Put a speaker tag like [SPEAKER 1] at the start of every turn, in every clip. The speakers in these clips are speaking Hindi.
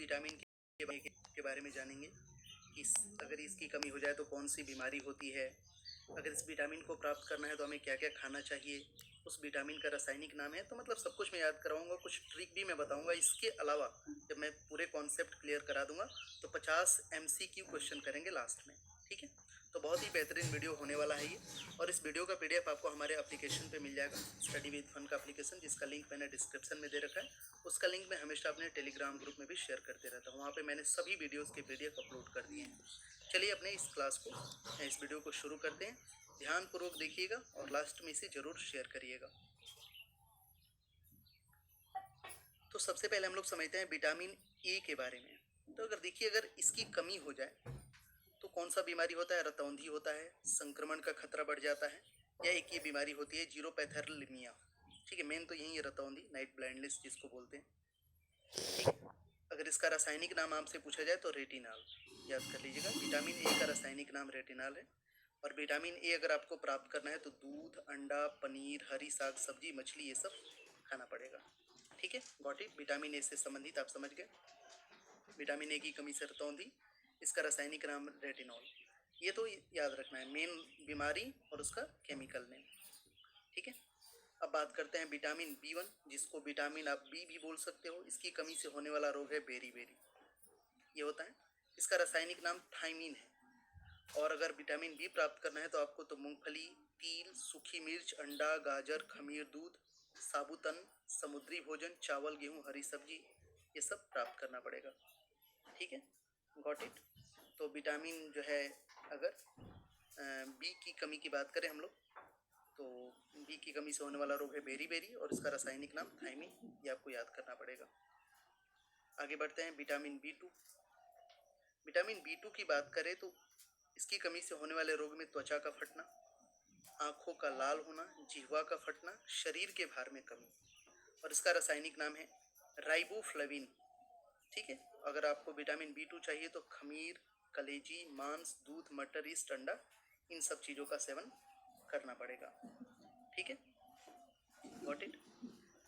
[SPEAKER 1] विटामिन के बारे में जानेंगे कि अगर इसकी कमी हो जाए तो कौन सी बीमारी होती है, अगर इस विटामिन को प्राप्त करना है तो हमें क्या क्या खाना चाहिए, उस विटामिन का रासायनिक नाम है। तो मतलब सब कुछ मैं याद कराऊंगा, कुछ ट्रिक भी मैं बताऊंगा। इसके अलावा जब मैं पूरे कॉन्सेप्ट क्लियर करा दूंगा तो 50 MCQ क्वेश्चन करेंगे लास्ट में, ठीक है। तो बहुत ही बेहतरीन वीडियो होने वाला है ये। और इस वीडियो का PDF आपको हमारे एप्लीकेशन पे मिल जाएगा, स्टडी विद फन का एप्लीकेशन, जिसका लिंक मैंने डिस्क्रिप्शन में दे रखा है। उसका लिंक मैं हमेशा अपने टेलीग्राम ग्रुप में भी शेयर करते रहता हूँ, वहाँ पे मैंने सभी वीडियोस के PDF अपलोड कर दिए हैं। चलिए अपने इस क्लास को, इस वीडियो को शुरू करते हैं। ध्यानपूर्वक देखिएगा और लास्ट में इसे जरूर शेयर करिएगा। तो सबसे पहले हम लोग समझते हैं विटामिन ए के बारे में। तो अगर देखिए, अगर इसकी कमी हो जाए तो कौन सा बीमारी होता है? रतौंधी होता है, संक्रमण का खतरा बढ़ जाता है, या एक ये बीमारी होती है जीरोपैथेरलीमिया। ठीक है, मेन तो यही है रतौंधी, नाइट ब्लाइंडनेस जिसको बोलते हैं। ठीक है, अगर इसका रासायनिक नाम आपसे पूछा जाए तो रेटिनॉल, याद कर लीजिएगा। विटामिन ए का रासायनिक नाम रेटिनॉल है। और विटामिन ए अगर आपको प्राप्त करना है तो दूध, अंडा, पनीर, हरी साग सब्जी, मछली, ये सब खाना पड़ेगा। ठीक है, गॉट इट। विटामिन ए से संबंधित आप समझ गए। विटामिन ए की कमी से रतौंधी, इसका रासायनिक नाम रेटिनॉल। ये तो याद रखना है, मेन बीमारी और उसका केमिकल नेम। ठीक है, अब बात करते हैं विटामिन B1, जिसको विटामिन आप बी भी बोल सकते हो। इसकी कमी से होने वाला रोग है बेरी-बेरी, ये होता है। इसका रासायनिक नाम थायमीन है। और अगर विटामिन बी प्राप्त करना है तो आपको तो मूंगफली, तिल, सूखी मिर्च, अंडा, गाजर, खमीर, दूध, साबुतन, समुद्री भोजन, चावल, गेहूं, हरी सब्जी, ये सब प्राप्त करना पड़ेगा। ठीक है, गॉट इट। तो विटामिन जो है, अगर बी की कमी की बात करें हम लोग, तो बी की कमी से होने वाला रोग है बेरी-बेरी, और इसका रासायनिक नाम थायमीन, ये आपको याद करना पड़ेगा। आगे बढ़ते हैं विटामिन B2। विटामिन B2 की बात करें तो इसकी कमी से होने वाले रोग में त्वचा का फटना, आंखों का लाल होना, जिह्वा का फटना, शरीर के भार में कमी, और इसका रासायनिक नाम है राइबोफ्लेविन। ठीक है, अगर आपको विटामिन B2 चाहिए तो खमीर, कलेजी, मांस, दूध, मटर, ईस्ट, अंडा, इन सब चीज़ों का सेवन करना पड़ेगा। ठीक है, गॉट इट।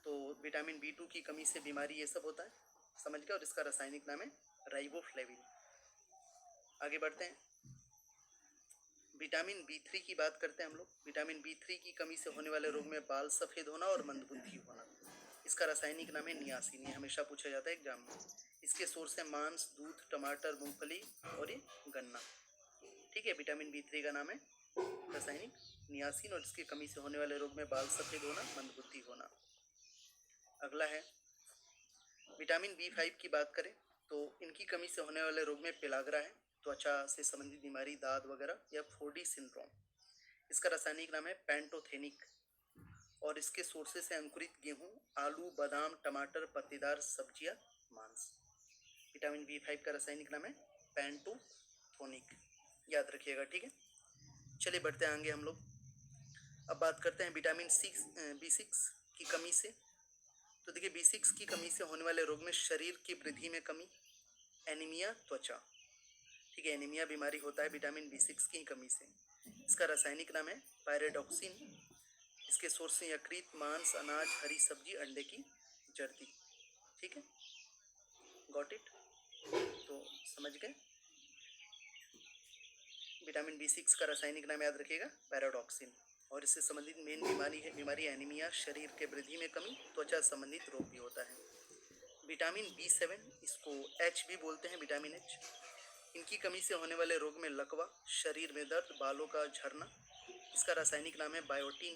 [SPEAKER 1] तो विटामिन B2 की कमी से बीमारी ये सब होता है, समझ गए। और इसका रासायनिक नाम है राइबोफ्लेविन। आगे बढ़ते हैं, विटामिन B3 की बात करते हैं हम लोग। विटामिन B3 की कमी से होने वाले रोग में बाल सफ़ेद होना और मंदबुद्धि होना। इसका रासायनिक नाम है नियासिन, ये हमेशा पूछा जाता है एग्जाम में। इसके सोर्स है मांस, दूध, टमाटर, मूंगफली और ये गन्ना। ठीक है, विटामिन B3 का नाम है रासायनिक नियासिन, और इसकी कमी से होने वाले रोग में बाल सफ़ेद होना, मंदबुद्धि होना। अगला है विटामिन B5 की बात करें तो इनकी कमी से होने वाले रोग में पेलाग्रा है, त्वचा से संबंधित बीमारी, दाद वगैरह, या 4D सिंड्रोम। इसका रासायनिक नाम है पैंटोथेनिक, और इसके सोर्सेस है अंकुरित गेहूं, आलू, बादाम, टमाटर, पत्तेदार सब्जियां, मांस। विटामिन B5 का रासायनिक नाम है पैंटोथोनिक, याद रखिएगा। ठीक है, चलिए बढ़ते हैं आगे हम लोग। अब बात करते हैं विटामिन B6 की कमी से। तो देखिए, B6 की कमी से होने वाले रोग में शरीर की वृद्धि में कमी, एनीमिया, त्वचा। ठीक है, एनीमिया बीमारी होता है विटामिन B6 की कमी से। इसका रासायनिक नाम है पायरोडॉक्सिन। इसके सोर्स हैं यकृत, मांस, अनाज, हरी सब्जी, अंडे की जर्दी। ठीक है, गॉट इट। तो समझ गए, विटामिन B6 का रासायनिक नाम याद रखिएगा पायरोडॉक्सिन, और इससे संबंधित मेन बीमारी एनीमिया, शरीर के वृद्धि में कमी, त्वचा संबंधित रोग भी होता है। विटामिन B7, इसको H भी बोलते हैं, विटामिन H। इनकी कमी से होने वाले रोग में लकवा, शरीर में दर्द, बालों का झड़ना। इसका रासायनिक नाम है बायोटीन।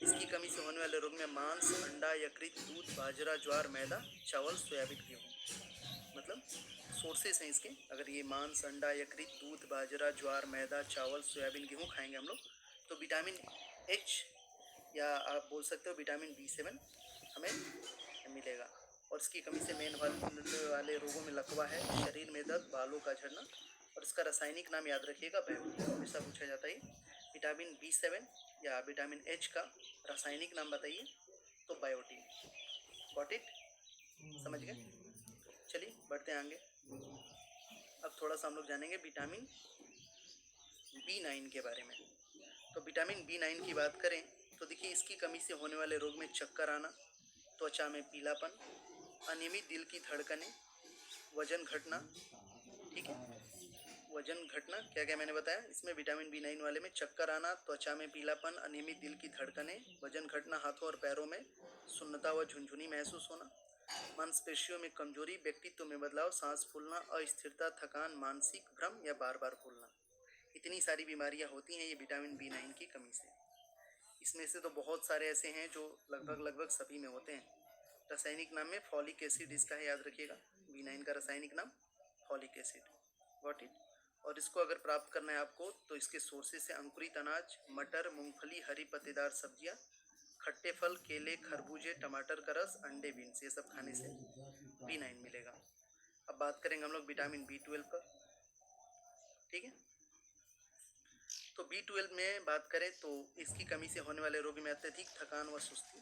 [SPEAKER 1] इसकी कमी से होने वाले रोग में मांस, अंडा, यकृत, दूध, बाजरा, ज्वार, मैदा, चावल, सोयाबीन, गेहूँ। मतलब सोर्सेस हैं इसके। अगर ये मांस, अंडा, यकृत, दूध, बाजरा, ज्वार, मैदा, चावल, सोयाबीन, गेहूँ खाएंगे हम लोग तो विटामिन H, या आप बोल सकते हो विटामिन B7 हमें मिलेगा। और इसकी कमी से मेन वाले रोगों में लकवा है, शरीर में दर्द, बालों का झड़ना, और इसका रासायनिक नाम याद रखिएगा बायोटीन, हमेशा पूछा जाता है। विटामिन B7 या विटामिन H का रासायनिक नाम बताइए, तो बायोटीन। गॉट इट, समझ गए। चलिए बढ़ते हैं आगे। अब थोड़ा सा हम लोग जानेंगे विटामिन B9 के बारे में। तो विटामिन B9 की बात करें तो देखिए, इसकी कमी से होने वाले रोग में चक्कर आना, त्वचा में पीलापन, अनियमित दिल की धड़कनें, वजन घटना, ठीक है, वजन घटना, क्या क्या मैंने बताया इसमें विटामिन B9 वाले में, चक्कर आना, त्वचा में पीलापन, अनियमित दिल की धड़कनें, वजन घटना, हाथों और पैरों में सुन्नता व झुनझुनी महसूस होना, मांसपेशियों में कमजोरी, व्यक्तित्व में बदलाव, सांस फूलना, अस्थिरता, थकान, मानसिक भ्रम या बार बार फूलना। इतनी सारी बीमारियां होती हैं ये विटामिन B9 की कमी से। इसमें से तो बहुत सारे ऐसे हैं जो लगभग सभी में होते हैं। रासायनिक नाम में फॉलिक एसिड इसका है, याद रखिएगा, B9 का रासायनिक नाम फॉलिक एसिड, गॉट इट। और इसको अगर प्राप्त करना है आपको तो इसके सोर्सेज से अंकुरित अनाज, मटर, मूंगफली, हरी पत्तेदार सब्जियां, खट्टे फल, केले, खरबूजे, टमाटर का रस, अंडे, बीन्स, ये सब खाने से B9 मिलेगा। अब बात करेंगे हम लोग विटामिन B12 पर, ठीक है। तो B12 में बात करें तो इसकी कमी से होने वाले रोग में अत्यधिक थकान व सुस्ती,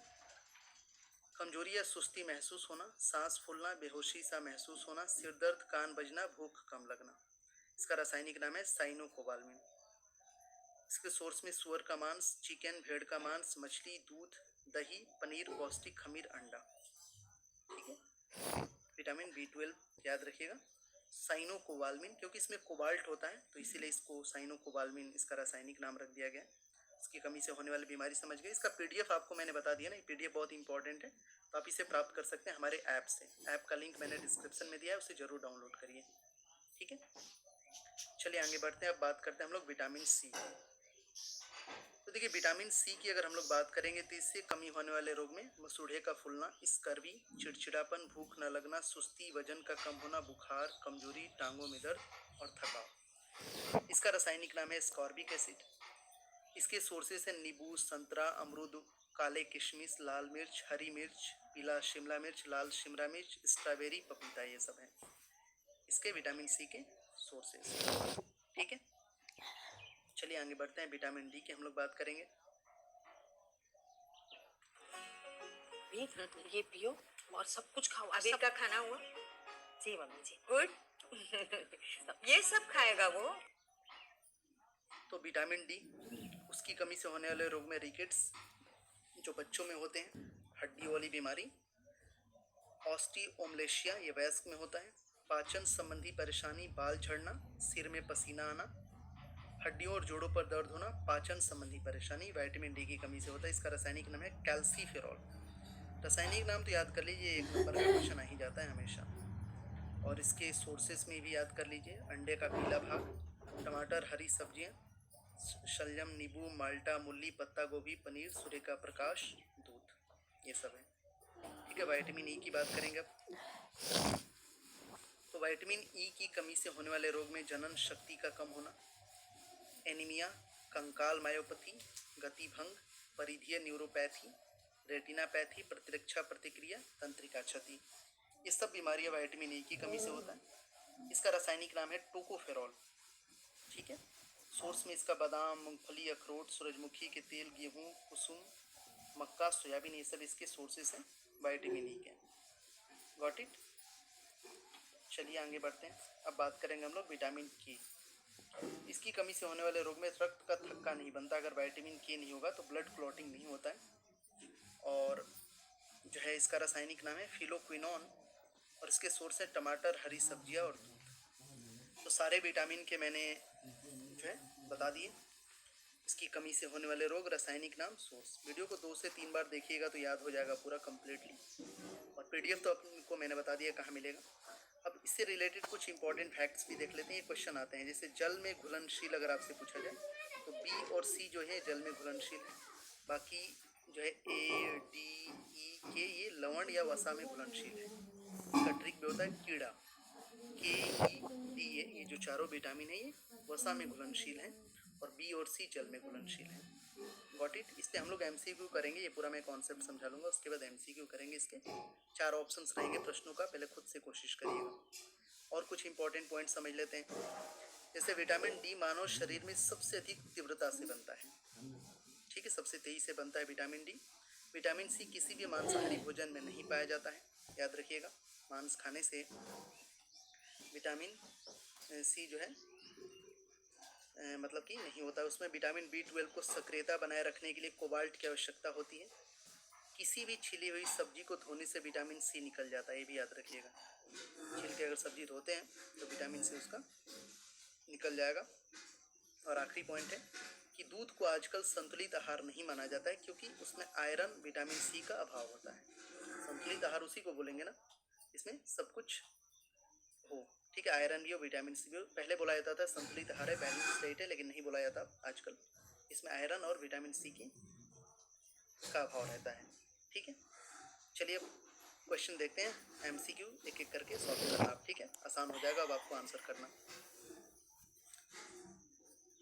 [SPEAKER 1] कमजोरी या सुस्ती महसूस होना, सांस फूलना, बेहोशी सा महसूस होना, सिर दर्द, कान बजना, भूख कम लगना। इसका रासायनिक नाम है साइनोकोबाल्मिन। इसके सोर्स में सुअर का मांस, चिकन, भेड़ का मांस, मछली, दूध, दही, पनीर, पौष्टिक खमीर, अंडा, ठीक है। विटामिन B12 याद रखिएगा, साइनोकोबाल्मिन, क्योंकि इसमें कोबाल्ट होता है तो इसीलिए इसको साइनोकोबाल्मिन इसका रासायनिक नाम रख दिया गया। इसकी कमी से होने वाली बीमारी समझ गए। इसका PDF आपको मैंने बता दिया ना, ये PDF बहुत इंपॉर्टेंट है, तो आप इसे प्राप्त कर सकते हैं हमारे ऐप से। ऐप का लिंक मैंने डिस्क्रिप्शन में दिया है, उसे जरूर डाउनलोड करिए, ठीक है। चलिए आगे बढ़ते हैं। अब बात करते हैं हम लोग विटामिन C। तो देखिए विटामिन C की अगर हम लोग बात करेंगे तो इससे कमी होने वाले रोग में मसूड़े का फूलना, स्कर्वी, चिड़चिड़ापन, भूख न लगना, सुस्ती, वजन का कम होना, बुखार, कमजोरी, टांगों में दर्द और थकाव। इसका रासायनिक नाम है स्कॉर्बिक एसिड। इसके सोर्सेस हैं नींबू, संतरा, अमरूद, काले किशमिश, लाल मिर्च, हरी मिर्च, पीला शिमला मिर्च, लाल शिमला मिर्च, स्ट्रॉबेरी, पपीता, ये सब हैं इसके विटामिन C के सोर्सेस, ठीक है। चलिए आगे बढ़ते हैं। विटामिन D की हम लोग बात करेंगे।
[SPEAKER 2] ये पियो और सब कुछ खाओ।
[SPEAKER 3] अभी
[SPEAKER 2] सब
[SPEAKER 3] का खाना हुआ?
[SPEAKER 2] जी मम्मी जी।
[SPEAKER 3] गुड। ये सब खाएगा वो?
[SPEAKER 1] तो विटामिन D उसकी कमी से होने वाले रोग में रिकेट्स जो बच्चों में होते हैं, हड्डियों वाली बीमारी, ऑस्टियोमलेशिया ये वयस्क में होता है, पाचन संबंधी परेशानी, बाल झड़ना, सिर में पसीना आना, हड्डियों और जोड़ों पर दर्द होना, पाचन संबंधी परेशानी विटामिन D की कमी से होता है। इसका रासायनिक नाम है कैल्सीफेरॉल। रासायनिक नाम तो याद कर लीजिए, एक नंबर का क्वेश्चन आ ही जाता है हमेशा। और इसके सोर्सेस में भी याद कर लीजिए, अंडे का पीला भाग, टमाटर, हरी सब्जियां, शलजम, नींबू, माल्टा, मूली, पत्ता गोभी, पनीर, सूर्य का प्रकाश, दूध, ये सब है, ठीक है। विटामिन E की बात करेंगे अब। तो विटामिन E की कमी से होने वाले रोग में जनन शक्ति का कम होना, एनीमिया, कंकाल मायोपैथी, गतिभंग, परिधीय न्यूरोपैथी, रेटिनापैथी, प्रतिरक्षा प्रतिक्रिया, तंत्रिका क्षति, ये सब बीमारियां विटामिन E की कमी से होता है। इसका रासायनिक नाम है टोकोफेरॉल, ठीक है। सोर्स में इसका बादाम, मूंगफली, अखरोट, सूरजमुखी के तेल, गेहूं, कुसुम, मक्का, सोयाबीन, ये सब इसके सोर्सेस हैं विटामिन E के, गॉट इट। चलिए आगे बढ़ते हैं। अब बात करेंगे हम लोग विटामिन K। इसकी कमी से होने वाले रोग में रक्त का थक्का नहीं बनता। अगर विटामिन K नहीं होगा तो ब्लड क्लॉटिंग नहीं होता है। और जो है इसका रासायनिक नाम है फिलोक्विनोन और इसके सोर्स है टमाटर, हरी सब्जियां और दूध। तो सारे विटामिन के मैंने जो है बता दिए। इसकी कमी से होने वाले रोग, रासायनिक नाम, सोर्स। वीडियो को 2 से 3 बार देखिएगा तो याद हो जाएगा पूरा कंप्लीटली। और PDF तो आपको मैंने बता दिया कहाँ मिलेगा। अब इससे रिलेटेड कुछ इंपॉर्टेंट फैक्ट्स भी देख लेते हैं। ये क्वेश्चन आते हैं, जैसे जल में घुलनशील अगर आपसे पूछा जाए तो B और C जो है जल में घुलनशील है। बाकी जो है A, D, E, K ये लवण या वसा में घुलनशील है। इसका ट्रिक भी होता है कीड़ा। K, E, D ये जो चारों विटामिन है ये वसा में घुलनशील हैं और B और C जल में घुलनशील हैं, गॉट इट। इससे हम लोग MCQ करेंगे, ये पूरा मैं कॉन्सेप्ट समझा लूँगा, उसके बाद MCQ करेंगे। इसके 4 ऑप्शंस रहेंगे प्रश्नों का, पहले खुद से कोशिश करिएगा। और कुछ इंपॉर्टेंट पॉइंट समझ लेते हैं। जैसे विटामिन D मानव शरीर में सबसे अधिक तीव्रता से बनता है, ठीक है, सबसे तेजी से बनता है विटामिन D। विटामिन C किसी भी मांसाहारी भोजन में नहीं पाया जाता है, याद रखिएगा। मांस खाने से विटामिन C जो है मतलब कि नहीं होता है। उसमें विटामिन B12 को सक्रियता बनाए रखने के लिए कोबाल्ट की आवश्यकता होती है। किसी भी छिली हुई सब्जी को धोने से विटामिन C निकल जाता है, ये भी याद रखिएगा। छिलके अगर सब्जी धोते हैं तो विटामिन सी उसका निकल जाएगा। और आखिरी पॉइंट है कि दूध को आजकल संतुलित आहार नहीं माना जाता है क्योंकि उसमें आयरन विटामिन सी का अभाव होता है। संतुलित आहार उसी को बोलेंगे ना, इसमें सब कुछ हो, ठीक है, आयरन भी हो विटामिन सी भी हो। पहले बोला जाता था संतुलित आहार है, बैलेंस डाइट है, लेकिन नहीं बोला जाता आजकल। इसमें आयरन और विटामिन सी की का अभाव रहता है, ठीक है। चलिए अब क्वेश्चन देखते हैं, एमसीक्यू एक एक करके सॉल्व करना आप, ठीक है, आसान हो जाएगा अब आपको आंसर करना।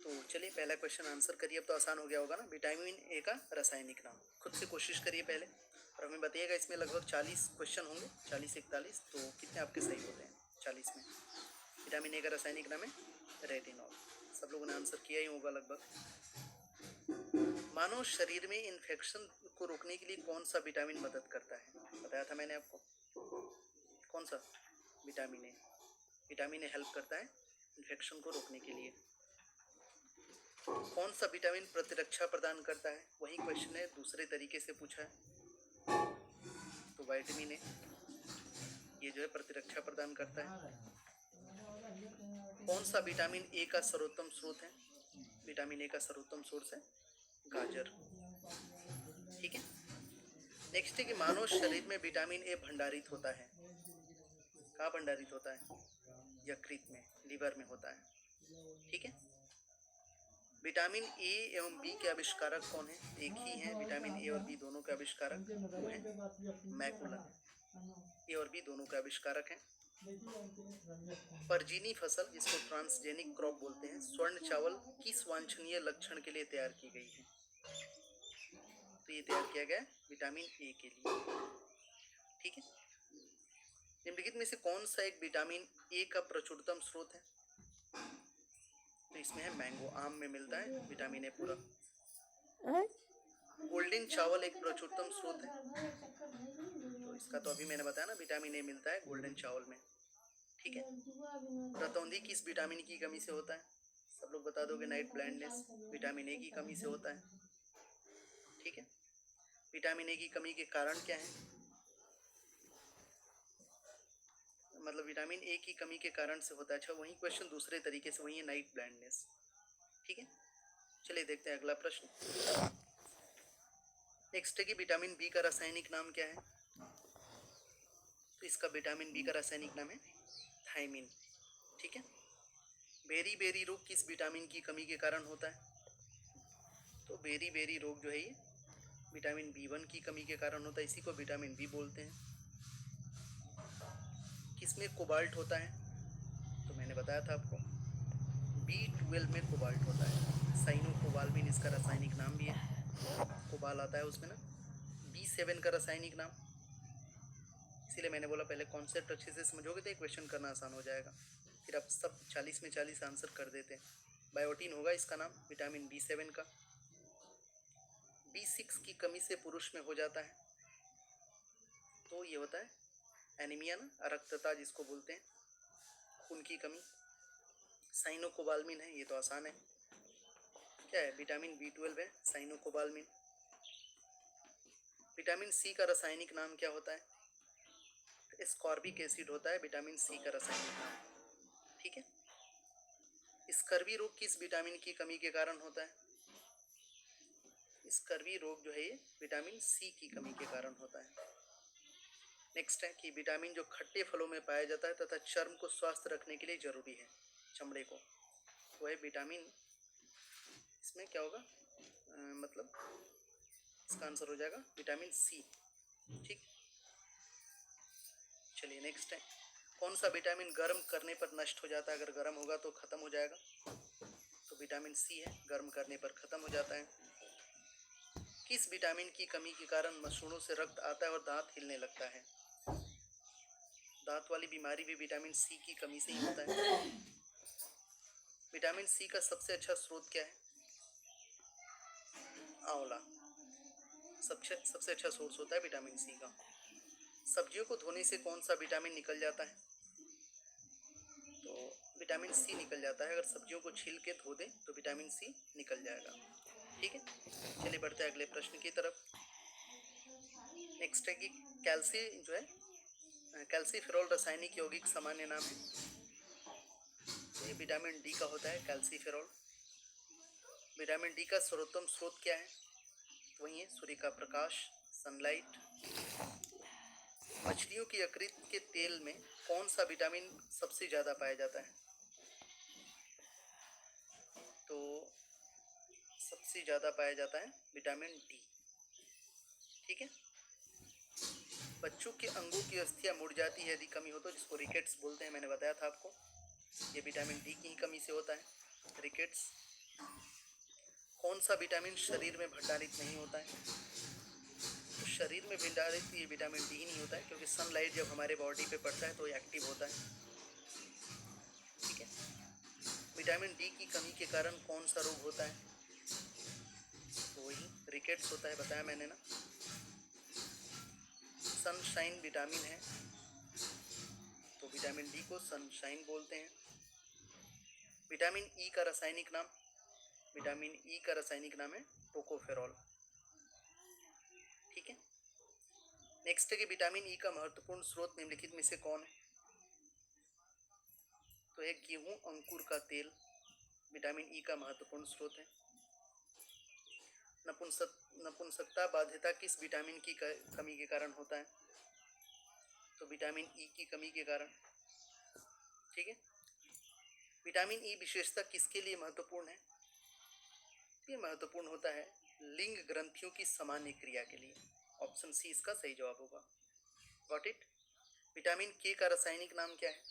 [SPEAKER 1] तो चलिए पहला क्वेश्चन आंसर करिए, अब तो आसान हो गया होगा ना। विटामिन ए का रासायनिक नाम, खुद से कोशिश करिए पहले और हमें बताइएगा। इसमें लगभग 40 क्वेश्चन होंगे, 40-41, तो कितने आपके सही होते हैं 40 में। विटामिन ए का रासायनिक नाम है रेटिनॉल, सब लोगों ने आंसर किया ही होगा लगभग। मानव शरीर में इन्फेक्शन को रोकने के लिए कौन सा विटामिन मदद करता है, बताया था मैंने आपको, कौन सा? Vitamin A. Vitamin A help करता है इन्फेक्शन को रोकने के लिए। कौन सा विटामिन प्रतिरक्षा प्रदान करता है, वही क्वेश्चन है, दूसरे तरीके से पूछा है। तो विटामिन ए ये जो है प्रतिरक्षा प्रदान करता है। कौन सा विटामिन ए का सर्वोत्तम स्रोत है? विटामिन ए का सर्वोत्तम सोर्स है गाजर, ठीक है। नेक्स्ट है कि मानव शरीर में विटामिन ए भंडारित होता है, कहाँ भंडारित होता है? यकृत में, लीवर में होता है, ठीक है। विटामिन ए एवं बी के आविष्कारक कौन है? एक ही हैं, विटामिन ए और बी दोनों के आविष्कारक वो हैं मैकुलन। ए और बी दोनों के आविष्कारक हैं। परजीनी फसल जिसको ट्रांसजेनिक क्रॉप बोलते हैं, स्वर्ण चावल किस वांछनीय लक्षण के लिए तैयार की गई है? तो ये तैयार किया गया है विटामिन ए के लिए, ठीक है। निम्नलिखित में से कौन सा एक विटामिन ए का प्रचुरतम स्रोत है? तो इसमें है मैंगो, आम में मिलता है विटामिन ए पूरा। गोल्डन चावल एक प्रचुरतम स्रोत है, तो इसका तो अभी मैंने बताया ना, विटामिन ए मिलता है गोल्डन चावल में, ठीक है। रतौंधी किस विटामिन की कमी से होता है? सब लोग बता दोगे, नाइट ब्लाइंडनेस विटामिन ए की कमी से होता है, ठीक है। विटामिन ए की कमी के कारण क्या है? मतलब विटामिन ए की कमी के कारण से होता है। अच्छा, वही क्वेश्चन दूसरे तरीके से, वही है नाइट ब्लाइंडनेस, ठीक है। चलिए देखते हैं अगला प्रश्न। नेक्स्ट है कि विटामिन बी का रासायनिक नाम क्या है? तो इसका विटामिन बी का रासायनिक नाम है थायमिन, ठीक है। बेरी बेरी रोग किस विटामिन की कमी के कारण होता है? तो बेरी बेरी रोग जो है ये विटामिन B1 की कमी के कारण होता है, इसी को विटामिन बी बोलते हैं। किसमें कोबाल्ट होता है? तो मैंने बताया था आपको, B12 में कोबाल्ट होता है, साइनोकोबाल्मिन इसका रासायनिक नाम भी है। कोबाल आता है उसमें ना। B7 का रासायनिक नाम, इसीलिए मैंने बोला पहले कॉन्सेप्ट अच्छे से समझोगे तो क्वेश्चन करना आसान हो जाएगा, फिर आप सब 40 में 40 आंसर कर देते हैं। बायोटीन होगा इसका नाम, विटामिन B7 का। B6 की कमी से पुरुष में हो जाता है, तो ये होता है एनीमिया ना, अरक्तता जिसको बोलते हैं, खून की कमी। साइनोकोबाल्मिन है, ये तो आसान है, क्या है? विटामिन B12 है, साइनोकोबाल्मिन। विटामिन सी का रासायनिक नाम क्या होता है? एस्कॉर्बिक एसिड होता है विटामिन सी का रासायनिक नाम, ठीक है। स्कर्वी रोग किस विटामिन की कमी के कारण होता है? स्कर्वी रोग जो है ये विटामिन सी की कमी के कारण होता है। नेक्स्ट है कि विटामिन जो खट्टे फलों में पाया जाता है तथा चर्म को स्वस्थ रखने के लिए जरूरी है, चमड़े को, वो है विटामिन, इसमें क्या होगा? मतलब इसका आंसर हो जाएगा विटामिन सी, ठीक। चलिए नेक्स्ट है, कौन सा विटामिन गर्म करने पर नष्ट हो जाता है? अगर गर्म होगा तो खत्म हो जाएगा, तो विटामिन सी है, गर्म करने पर खत्म हो जाता है। किस विटामिन की कमी के कारण मसूड़ों से रक्त आता है और दांत हिलने लगता है? दांत वाली बीमारी भी विटामिन सी की कमी से ही होता है। विटामिन सी का सबसे अच्छा स्रोत क्या है? आंवला सबसे अच्छा सोर्स होता है विटामिन सी का। सब्जियों को धोने से कौन सा विटामिन निकल जाता है? तो विटामिन सी निकल जाता है, अगर सब्जियों को छील के धो दें तो विटामिन सी निकल जाएगा, ठीक है। चलिए बढ़ते हैं अगले प्रश्न की तरफ। नेक्स्ट है कि कैल्शियम जो है कैल्सीफेरॉल रासायनिक यौगिक सामान्य नाम है। तो ये विटामिन डी का होता है कैल्सीफेरॉल। विटामिन डी का सर्वोत्तम स्रोत क्या है? तो वही है सूर्य का प्रकाश, सनलाइट। मछलियों की यकृत के तेल में कौन सा विटामिन सबसे ज़्यादा पाया जाता है? तो सबसे ज़्यादा पाया जाता है विटामिन डी। ठीक है। बच्चों के अंगों की अस्थियां मुड़ जाती है यदि कमी हो तो, जिसको रिकेट्स बोलते हैं, मैंने बताया था आपको। ये विटामिन डी की ही कमी से होता है, रिकेट्स। कौन सा विटामिन शरीर में भंडारित नहीं होता है? तो शरीर में भंडारित ये विटामिन डी ही नहीं होता है, क्योंकि सनलाइट जब हमारे बॉडी पे पड़ता है तो ये एक्टिव होता है। ठीक है। विटामिन डी की कमी के कारण कौन सा रोग होता है? तो वही रिकेट्स होता है, बताया मैंने ना। सनशाइन विटामिन है, तो विटामिन डी को सनशाइन बोलते हैं। विटामिन ई का रासायनिक नाम, विटामिन ई का रासायनिक नाम है टोकोफेरॉल। ठीक है। नेक्स्ट है कि विटामिन ई का महत्वपूर्ण स्रोत निम्नलिखित में से कौन है? तो एक गेहूं अंकुर का तेल विटामिन ई का महत्वपूर्ण स्रोत है। नपुंसकता बाध्यता किस विटामिन की कमी के कारण होता है? तो विटामिन ई की कमी के कारण। ठीक है। विटामिन ई विशेषता किसके लिए महत्वपूर्ण है? ये महत्वपूर्ण होता है लिंग ग्रंथियों की सामान्य क्रिया के लिए। ऑप्शन सी इसका सही जवाब होगा। Got it. विटामिन के का रासायनिक नाम क्या है?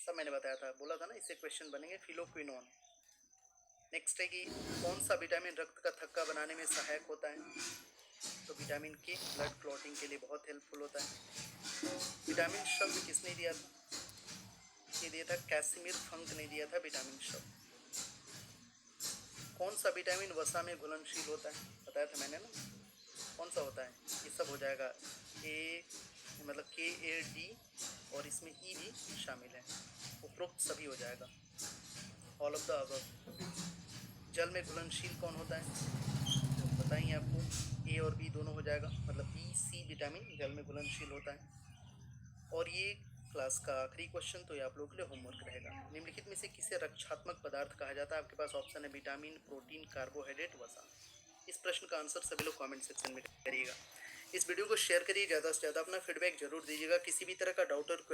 [SPEAKER 1] सब मैंने बताया था, बोला था ना, इससे क्वेश्चन बनेंगे। फिलोक्विनोन। नेक्स्ट है कि कौन सा विटामिन रक्त का थक्का बनाने में सहायक होता है? तो विटामिन के ब्लड क्लॉटिंग के लिए बहुत हेल्पफुल होता है। विटामिन शब्द किसने दिया था? ये दिया था कैसिमिर फंक ने दिया था विटामिन शब्द। कौन सा विटामिन वसा में घुलनशील होता है? बताया था मैंने ना। कौन सा होता है? ये सब हो जाएगा, ए मतलब के ए डी, और इसमें ई भी शामिल है। उपरोक्त सभी हो जाएगा, ऑल ऑफ द अबव। जल में घुलनशील कौन होता है? तो बताएंगे आपको, ए और बी दोनों हो जाएगा, मतलब बी सी विटामिन जल में घुलनशील होता है। और ये क्लास का आखिरी क्वेश्चन, तो ये आप लोगों के लिए होमवर्क रहेगा। निम्नलिखित में से किसे रक्षात्मक पदार्थ कहा जाता है? आपके पास ऑप्शन है विटामिन, प्रोटीन, कार्बोहाइड्रेट, वसा। इस प्रश्न का आंसर सभी लोग कमेंट सेक्शन में करिएगा। इस वीडियो को शेयर करिए ज़्यादा से ज़्यादा, अपना फीडबैक जरूर दीजिएगा। किसी भी तरह का डाउट और